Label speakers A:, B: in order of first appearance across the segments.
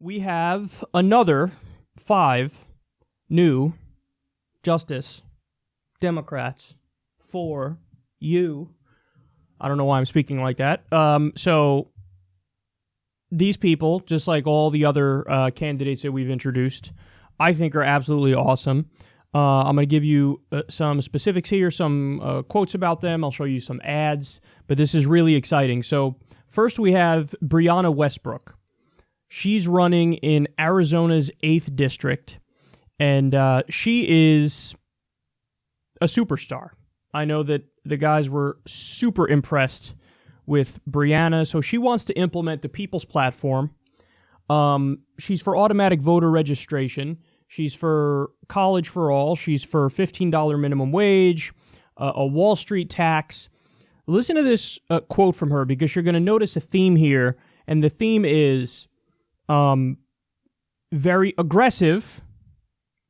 A: we have another 5 new Justice Democrats for you. I don't know why I'm speaking like that. So these people, just like all the other candidates that we've introduced, I think are absolutely awesome. I'm going to give you some specifics here, some quotes about them. I'll show you some ads, but this is really exciting. So first we have Breanna Westbrook. She's running in Arizona's 8th district, and she is a superstar. I know that the guys were super impressed with Breanna, so she wants to implement the People's Platform. She's for automatic voter registration. She's for college for all. She's for $15 minimum wage, a Wall Street tax. Listen to this quote from her, because you're going to notice a theme here, and the theme is very aggressive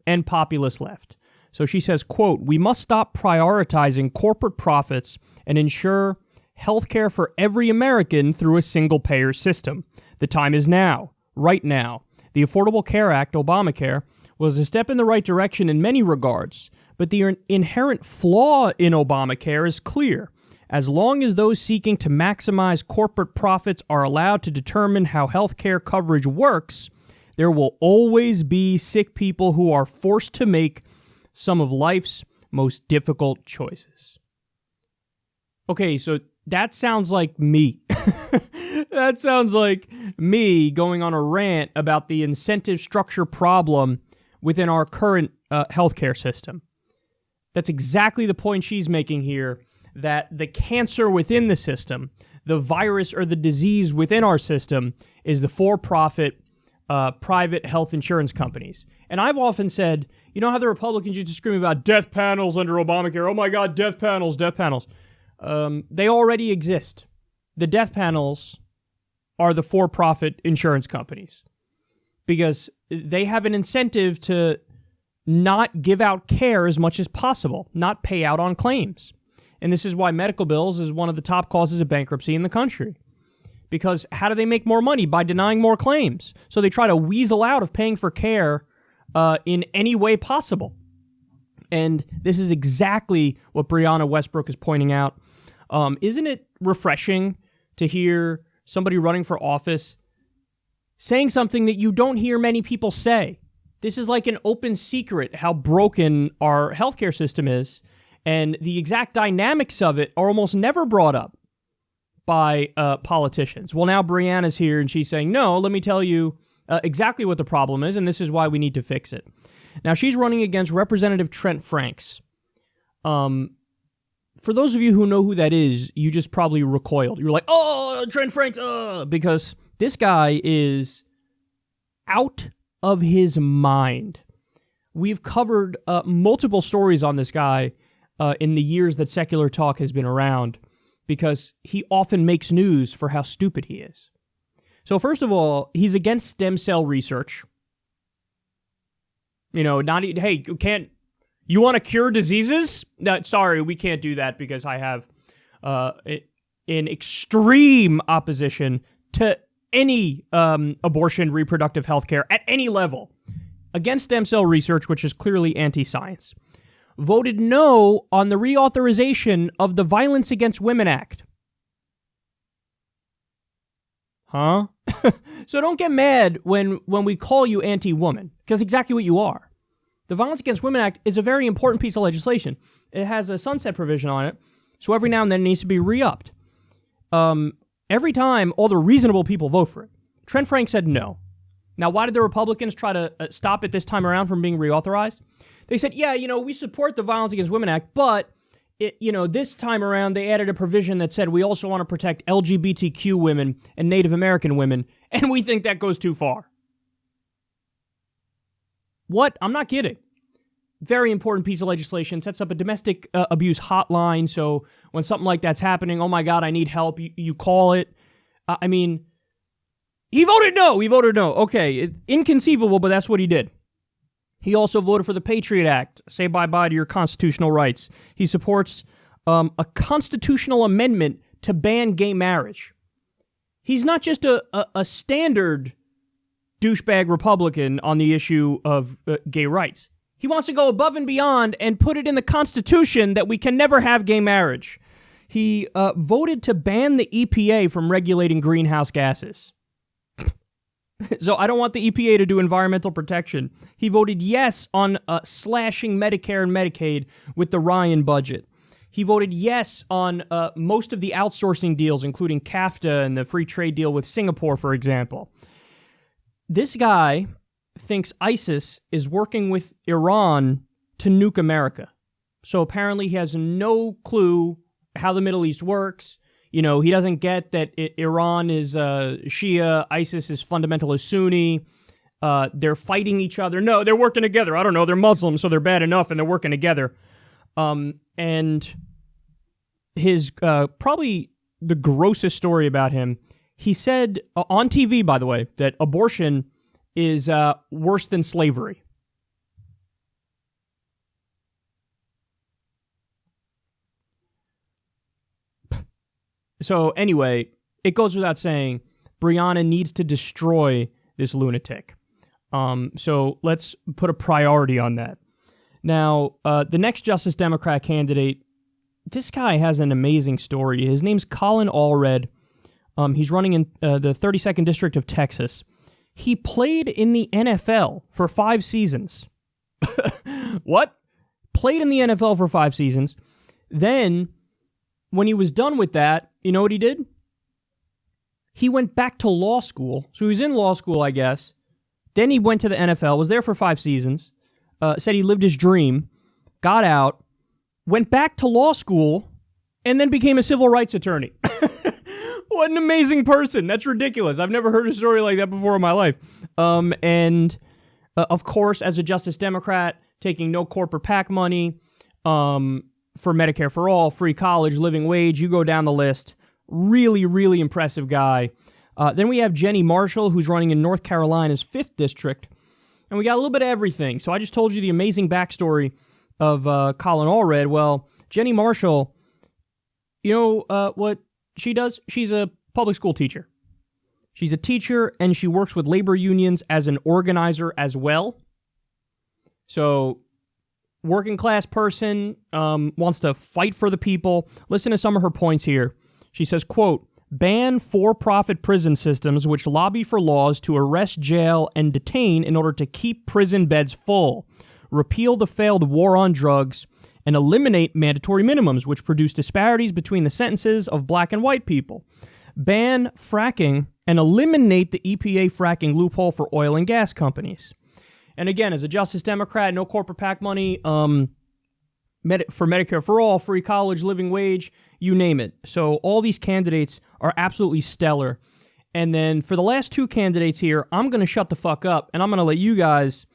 A: and populist left. So she says, quote, "We must stop prioritizing corporate profits and ensure health care for every American through a single-payer system. The time is now, right now. The Affordable Care Act, Obamacare, was a step in the right direction in many regards, but the inherent flaw in Obamacare is clear. As long as those seeking to maximize corporate profits are allowed to determine how health care coverage works, there will always be sick people who are forced to make some of life's most difficult choices." Okay, so that sounds like me. That sounds like me going on a rant about the incentive structure problem within our current healthcare system. That's exactly the point she's making here, that the cancer within the system, the virus or the disease within our system, is the for-profit private health insurance companies. And I've often said, you know how the Republicans used to scream about death panels under Obamacare? Oh my God, death panels, death panels. They already exist. The death panels are the for-profit insurance companies, because they have an incentive to not give out care as much as possible, not pay out on claims. And this is why medical bills is one of the top causes of bankruptcy in the country. Because how do they make more money? By denying more claims. So they try to weasel out of paying for care in any way possible. And this is exactly what Breanna Westbrook is pointing out. Isn't it refreshing to hear somebody running for office saying something that you don't hear many people say? This is like an open secret how broken our healthcare system is, and the exact dynamics of it are almost never brought up by politicians. Well, now Breanna's here, and she's saying, no, let me tell you exactly what the problem is, and this is why we need to fix it. Now, she's running against Representative Trent Franks. For those of you who know who that is, you just probably recoiled. You're like, oh, Trent Franks, because this guy is out of his mind. We've covered multiple stories on this guy in the years that Secular Talk has been around, because he often makes news for how stupid he is. So first of all, he's against stem cell research. You know, hey, you want to cure diseases? No, sorry, we can't do that, because I have an extreme opposition to any abortion, reproductive health care at any level. Against stem cell research, which is clearly anti-science. Voted no on the reauthorization of the Violence Against Women Act. Huh? So don't get mad when we call you anti-woman, because exactly what you are. The Violence Against Women Act is a very important piece of legislation. It has a sunset provision on it, so every now and then it needs to be re-upped. Every time, all the reasonable people vote for it. Trent Franks said no. Now, why did the Republicans try to stop it this time around from being reauthorized? They said, yeah, we support the Violence Against Women Act, but this time around they added a provision that said we also want to protect LGBTQ women and Native American women, and we think that goes too far. What? I'm not kidding. Very important piece of legislation. Sets up a domestic abuse hotline, so when something like that's happening, oh my God, I need help, you call it. He voted no. Okay, inconceivable, but that's what he did. He also voted for the Patriot Act. Say bye-bye to your constitutional rights. He supports a constitutional amendment to ban gay marriage. He's not just a standard douchebag Republican on the issue of gay rights. He wants to go above and beyond and put it in the Constitution that we can never have gay marriage. He voted to ban the EPA from regulating greenhouse gases. So I don't want the EPA to do environmental protection. He voted yes on slashing Medicare and Medicaid with the Ryan budget. He voted yes on most of the outsourcing deals, including CAFTA and the free trade deal with Singapore, for example. This guy thinks ISIS is working with Iran to nuke America. So apparently he has no clue how the Middle East works. You know, he doesn't get that Iran is Shia, ISIS is fundamentalist Sunni. They're fighting each other. No, they're working together. I don't know. They're Muslims, so they're bad enough, and they're working together. And his probably the grossest story about him, he said on TV, by the way, that abortion is worse than slavery. So anyway, it goes without saying, Breanna needs to destroy this lunatic. So let's put a priority on that. Now, the next Justice Democrat candidate, this guy has an amazing story. His name's Colin Allred. He's running in the 32nd District of Texas. He played in the NFL for 5 seasons. What? Played in the NFL for 5 seasons. Then, when he was done with that, you know what he did? He went back to law school. So he was in law school, I guess. Then he went to the NFL, was there for 5 seasons, said he lived his dream, got out, went back to law school, and then became a civil rights attorney. What an amazing person. That's ridiculous. I've never heard a story like that before in my life. Of course, as a Justice Democrat, taking no corporate PAC money, for Medicare for All, free college, living wage, you go down the list. Really, really impressive guy. Then we have Jenny Marshall, who's running in North Carolina's 5th District. And we got a little bit of everything. So I just told you the amazing backstory of Colin Allred. Well, Jenny Marshall, you know what she does? She's a public school teacher. She's a teacher, and she works with labor unions as an organizer as well. So, working class person, wants to fight for the people. Listen to some of her points here. She says, quote, ban for-profit prison systems which lobby for laws to arrest, jail, and detain in order to keep prison beds full. Repeal the failed war on drugs and eliminate mandatory minimums which produce disparities between the sentences of black and white people. Ban fracking and eliminate the EPA fracking loophole for oil and gas companies. And again, as a Justice Democrat, no corporate PAC money, for Medicare for All, free college, living wage, you name it. So all these candidates are absolutely stellar. And then for the last 2 candidates here, I'm going to shut the fuck up, and I'm going to let you guys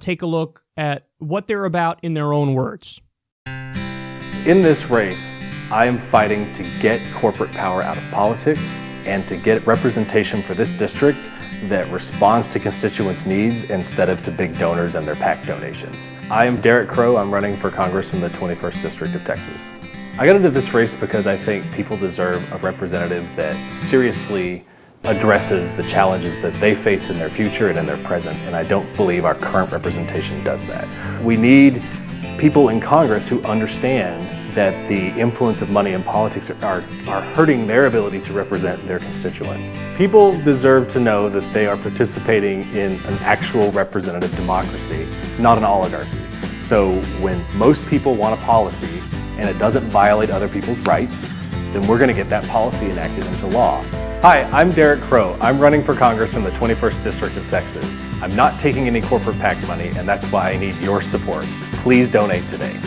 A: take a look at what they're about in their own words.
B: In this race, I am fighting to get corporate power out of politics and to get representation for this district that responds to constituents' needs instead of to big donors and their PAC donations. I am Derek Crow. I'm running for Congress in the 21st District of Texas. I got into this race because I think people deserve a representative that seriously addresses the challenges that they face in their future and in their present, and I don't believe our current representation does that. We need people in Congress who understand that the influence of money in politics are hurting their ability to represent their constituents. People deserve to know that they are participating in an actual representative democracy, not an oligarchy. So when most people want a policy and it doesn't violate other people's rights, then we're going to get that policy enacted into law. Hi, I'm Derek Crow. I'm running for Congress in the 21st District of Texas. I'm not taking any corporate PAC money, and that's why I need your support. Please donate today.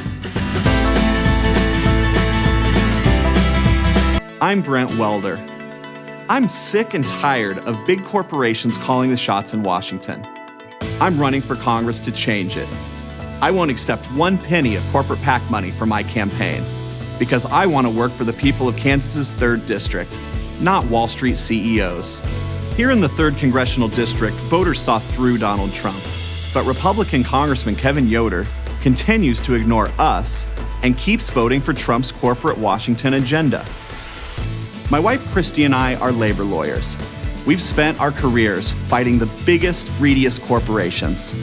C: I'm Brent Welder. I'm sick and tired of big corporations calling the shots in Washington. I'm running for Congress to change it. I won't accept 1 penny of corporate PAC money for my campaign because I want to work for the people of Kansas's 3rd District, not Wall Street CEOs. Here in the 3rd Congressional District, voters saw through Donald Trump, but Republican Congressman Kevin Yoder continues to ignore us and keeps voting for Trump's corporate Washington agenda. My wife Christy and I are labor lawyers. We've spent our careers fighting the biggest, greediest corporations.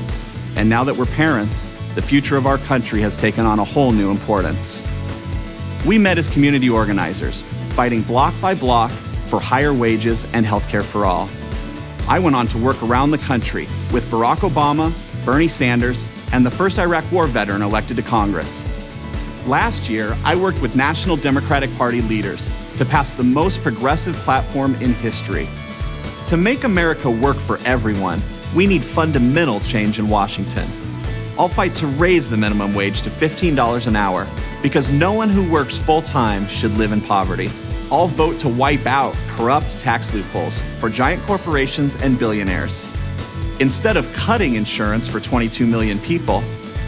C: And now that we're parents, the future of our country has taken on a whole new importance. We met as community organizers, fighting block by block for higher wages and healthcare for all. I went on to work around the country with Barack Obama, Bernie Sanders, and the first Iraq War veteran elected to Congress. Last year, I worked with National Democratic Party leaders to pass the most progressive platform in history. To make America work for everyone, we need fundamental change in Washington. I'll fight to raise the minimum wage to $15 an hour because no one who works full-time should live in poverty. I'll vote to wipe out corrupt tax loopholes for giant corporations and billionaires. Instead of cutting insurance for 22 million people,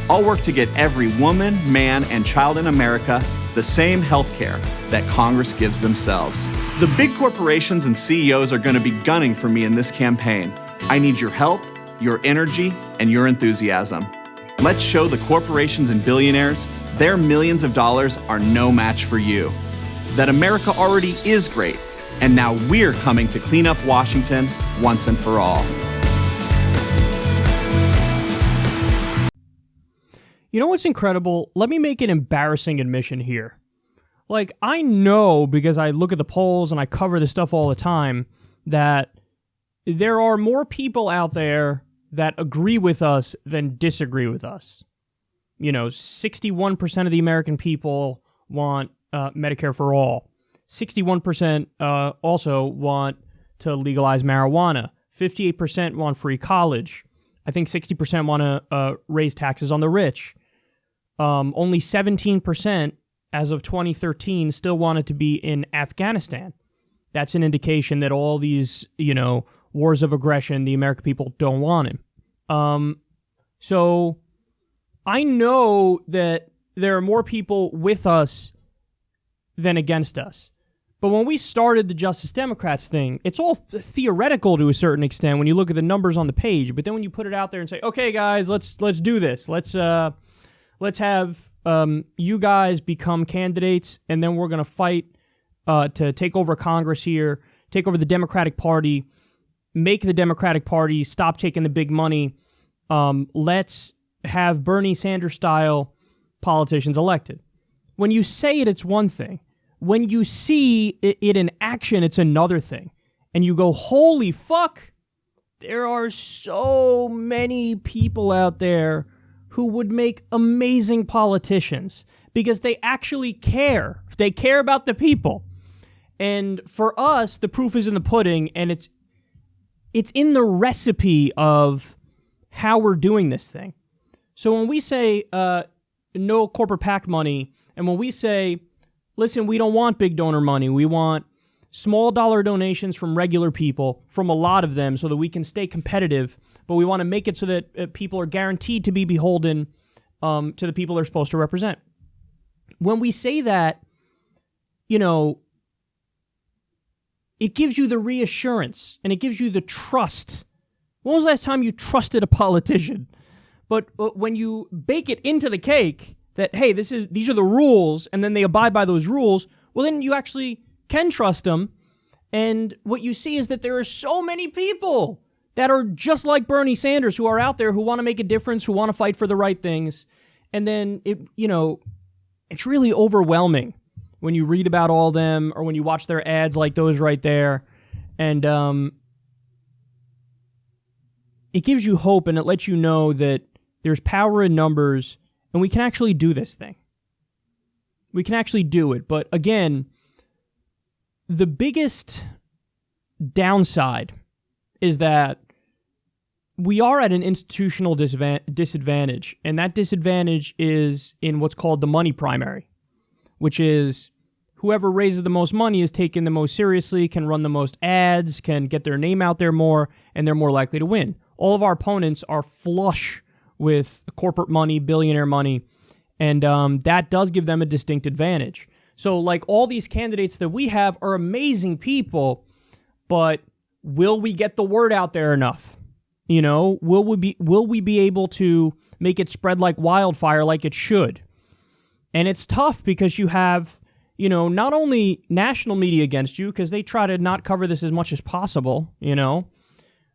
C: I'll work to get every woman, man, and child in America the same health care that Congress gives themselves. The big corporations and CEOs are going to be gunning for me in this campaign. I need your help, your energy, and your enthusiasm. Let's show the corporations and billionaires their millions of dollars are no match for you. That America already is great, and now we're coming to clean up Washington once and for all.
A: You know what's incredible? Let me make an embarrassing admission here. Like, I know, because I look at the polls and I cover this stuff all the time, that there are more people out there that agree with us than disagree with us. You know, 61% of the American people want Medicare for all. 61% also want to legalize marijuana. 58% want free college. I think 60% want to raise taxes on the rich. Only 17% as of 2013 still wanted to be in Afghanistan. That's an indication that all these, wars of aggression, the American people don't want him. So I know that there are more people with us than against us. But when we started the Justice Democrats thing, it's all theoretical to a certain extent when you look at the numbers on the page. But then when you put it out there and say, okay, guys, let's do this. Let's have you guys become candidates, and then we're going to fight to take over Congress here, take over the Democratic Party, make the Democratic Party stop taking the big money. Let's have Bernie Sanders-style politicians elected. When you say it, it's one thing. When you see it in action, it's another thing. And you go, holy fuck, there are so many people out there who would make amazing politicians because they actually care. They care about the people. And for us, the proof is in the pudding, and it's in the recipe of how we're doing this thing. So when we say no corporate PAC money, and when we say, listen, we don't want big donor money, we want small dollar donations from regular people, from a lot of them, so that we can stay competitive, but we want to make it so that people are guaranteed to be beholden to the people they're supposed to represent. When we say that, it gives you the reassurance, and it gives you the trust. When was the last time you trusted a politician? But when you bake it into the cake that, hey, these are the rules, and then they abide by those rules, well, then you actually can trust them. And what you see is that there are so many people that are just like Bernie Sanders who are out there, who want to make a difference, who want to fight for the right things. And then, it's really overwhelming when you read about all them or when you watch their ads like those right there. And it gives you hope, and it lets you know that there's power in numbers, and we can actually do this thing. We can actually do it. But again, the biggest downside is that we are at an institutional disadvantage, and that disadvantage is in what's called the money primary, which is whoever raises the most money is taken the most seriously, can run the most ads, can get their name out there more, and they're more likely to win. All of our opponents are flush with corporate money, billionaire money, and that does give them a distinct advantage. So, like, all these candidates that we have are amazing people, but will we get the word out there enough? Will we be able to make it spread like wildfire like it should? And it's tough because you have, not only national media against you, because they try to not cover this as much as possible,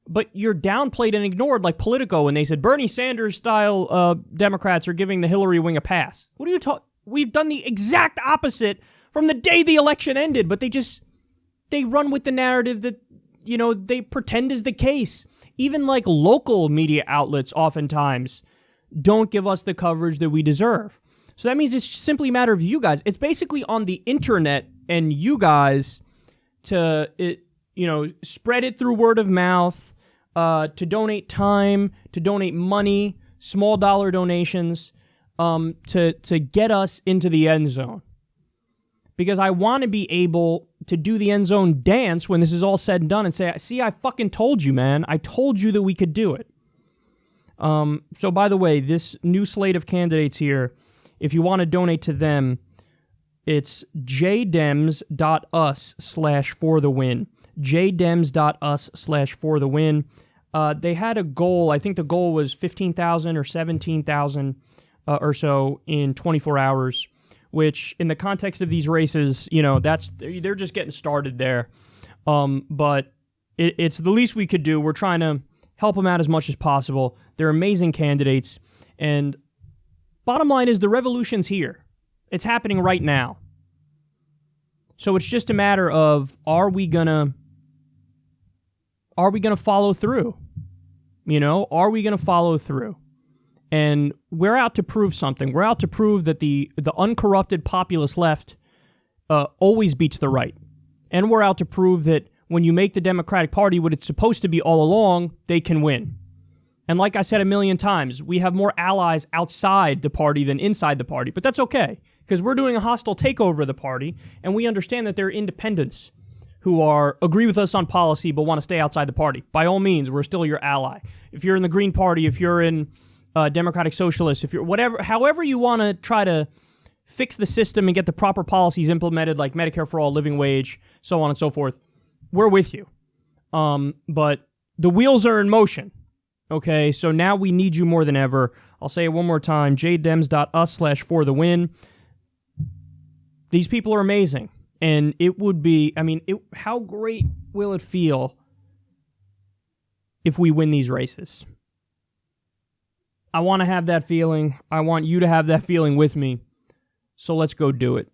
A: but you're downplayed and ignored, like Politico, when they said Bernie Sanders-style Democrats are giving the Hillary wing a pass. What are you talking? We've done the exact opposite from the day the election ended, but they run with the narrative that, they pretend is the case. Even like local media outlets oftentimes don't give us the coverage that we deserve. So that means it's simply a matter of you guys. It's basically on the internet and you guys to, spread it through word of mouth, to donate time, to donate money, small dollar donations, to get us into the end zone. Because I want to be able to do the end zone dance when this is all said and done and say, see, I fucking told you, man. I told you that we could do it. So by the way, this new slate of candidates here, if you want to donate to them, it's jdems.us/forthewin. jdems.us/forthewin. They had a goal. I think the goal was 15,000 or 17,000 or so in 24 hours, which in the context of these races, they're just getting started there. But it's the least we could do. We're trying to help them out as much as possible. They're amazing candidates. And bottom line is the revolution's here. It's happening right now. So it's just a matter of, are we gonna follow through? Are we gonna follow through? And we're out to prove something. We're out to prove that the uncorrupted populist left always beats the right. And we're out to prove that when you make the Democratic Party what it's supposed to be all along, they can win. And like I said a million times, we have more allies outside the party than inside the party. But that's okay, because we're doing a hostile takeover of the party, and we understand that there are independents who agree with us on policy but want to stay outside the party. By all means, we're still your ally. If you're in the Green Party, if you're in Democratic Socialist, if you're however you want to try to fix the system and get the proper policies implemented, like Medicare for all, living wage, so on and so forth, we're with you. But the wheels are in motion. Okay, so now we need you more than ever. I'll say it one more time, jdems.us/forthewin. These people are amazing. And it would be, how great will it feel if we win these races? I want to have that feeling. I want you to have that feeling with me. So let's go do it.